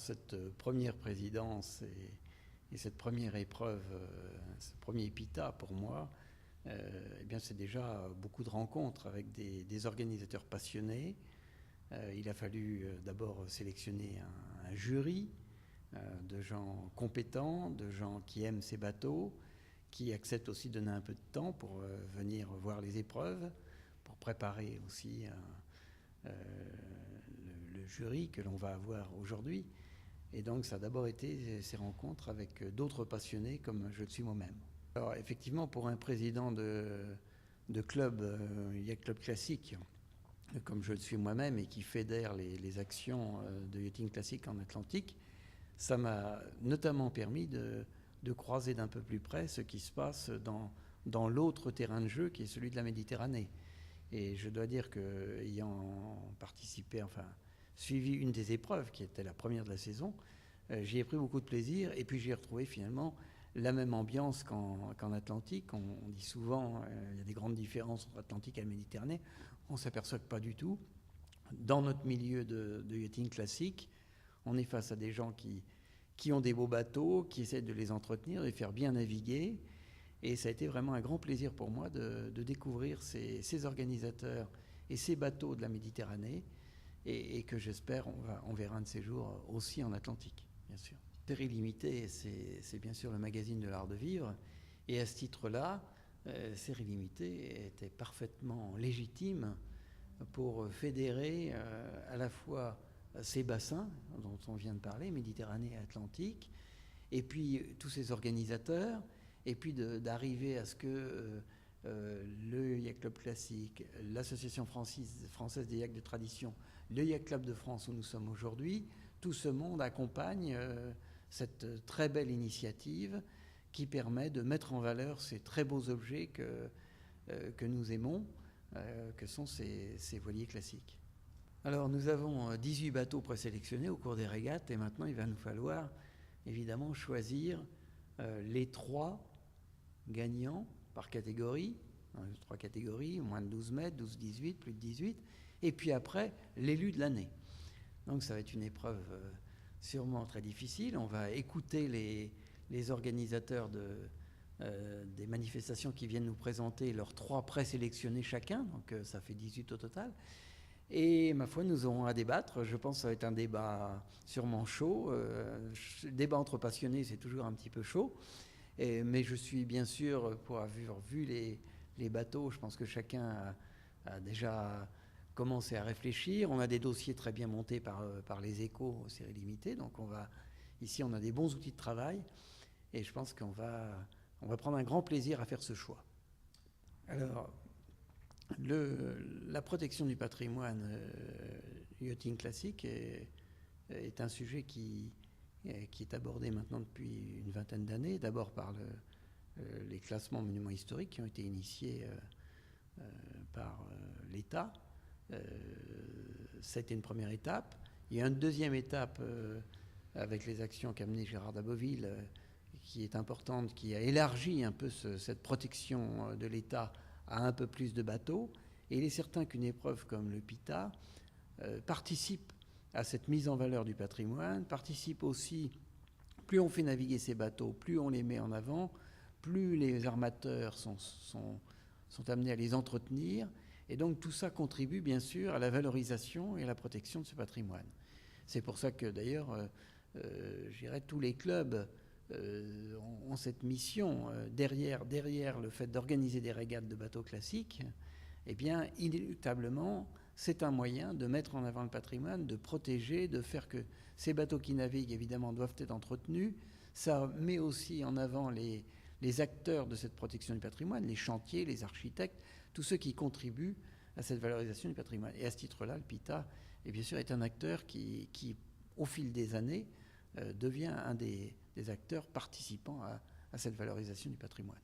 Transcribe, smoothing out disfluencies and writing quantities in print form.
cette première présidence et cette première épreuve, ce premier PITA pour moi, eh bien c'est déjà beaucoup de rencontres avec des organisateurs passionnés. Il a fallu d'abord sélectionner un jury de gens compétents, de gens qui aiment ces bateaux, qui acceptent aussi de donner un peu de temps pour venir voir les épreuves, pour préparer aussi le jury que l'on va avoir aujourd'hui. Et donc ça a d'abord été ces rencontres avec d'autres passionnés comme je le suis moi-même. Alors effectivement, pour un président de club, Yacht Club Classique, comme je le suis moi-même et qui fédère les actions de yachting classique en Atlantique, ça m'a notamment permis de croiser d'un peu plus près ce qui se passe dans l'autre terrain de jeu qui est celui de la Méditerranée. Et je dois dire qu'ayant participé, enfin suivi une des épreuves qui était la première de la saison, j'y ai pris beaucoup de plaisir et puis j'y ai retrouvé finalement la même ambiance qu'en Atlantique. On dit souvent il y a des grandes différences entre Atlantique et la Méditerranée. On s'aperçoit que pas du tout. Dans notre milieu de yachting classique, on est face à des gens qui ont des beaux bateaux, qui essaient de les entretenir, de les faire bien naviguer. Et ça a été vraiment un grand plaisir pour moi de découvrir ces organisateurs et ces bateaux de la Méditerranée et que j'espère on verra un de ces jours aussi en Atlantique, bien sûr. Série limitée, c'est bien sûr le magazine de l'art de vivre. Et à ce titre-là, Série limitée était parfaitement légitime pour fédérer à la fois ces bassins dont on vient de parler, Méditerranée et Atlantique, et puis tous ces organisateurs, et puis d'arriver à ce que le Yacht Club Classique, l'Association française des yachts de tradition, le Yacht Club de France où nous sommes aujourd'hui, tout ce monde accompagne cette très belle initiative qui permet de mettre en valeur ces très beaux objets que nous aimons, que sont ces voiliers classiques. Alors nous avons 18 bateaux présélectionnés au cours des régates et maintenant il va nous falloir évidemment choisir les 3 gagnants par catégorie, dans les 3 catégories, moins de 12 mètres, 12-18, plus de 18, et puis après l'élu de l'année. Donc ça va être une épreuve sûrement très difficile. On va écouter les organisateurs des manifestations qui viennent nous présenter leurs 3 présélectionnés chacun, donc ça fait 18 au total. Et ma foi, nous aurons à débattre. Je pense que ça va être un débat sûrement chaud. Débat entre passionnés, c'est toujours un petit peu chaud. Mais je suis bien sûr, pour avoir vu les bateaux, je pense que chacun a déjà commencé à réfléchir. On a des dossiers très bien montés par les Échos, série limitée. Donc ici, on a des bons outils de travail. Et je pense qu'on va prendre un grand plaisir à faire ce choix. Alors, la protection du patrimoine yachting classique est un sujet qui est abordé maintenant depuis une vingtaine d'années, d'abord par les classements monuments historiques qui ont été initiés par l'État. Ça a été une première étape. Il y a une deuxième étape avec les actions qu'a menées Gérard Daboville, qui est importante, qui a élargi un peu cette protection de l'État à un peu plus de bateaux. Et il est certain qu'une épreuve comme le PITA participe à cette mise en valeur du patrimoine, participe aussi, plus on fait naviguer ces bateaux, plus on les met en avant, plus les armateurs sont amenés à les entretenir. Et donc tout ça contribue bien sûr à la valorisation et à la protection de ce patrimoine. C'est pour ça que d'ailleurs, je dirais, tous les clubs ont cette mission derrière le fait d'organiser des régates de bateaux classiques. Eh bien, inéluctablement, c'est un moyen de mettre en avant le patrimoine, de protéger, de faire que ces bateaux qui naviguent, évidemment, doivent être entretenus. Ça met aussi en avant les acteurs de cette protection du patrimoine, les chantiers, les architectes, tous ceux qui contribuent à cette valorisation du patrimoine. Et à ce titre-là, le PITA, bien sûr, est un acteur qui au fil des années, devient un des acteurs participants à cette valorisation du patrimoine.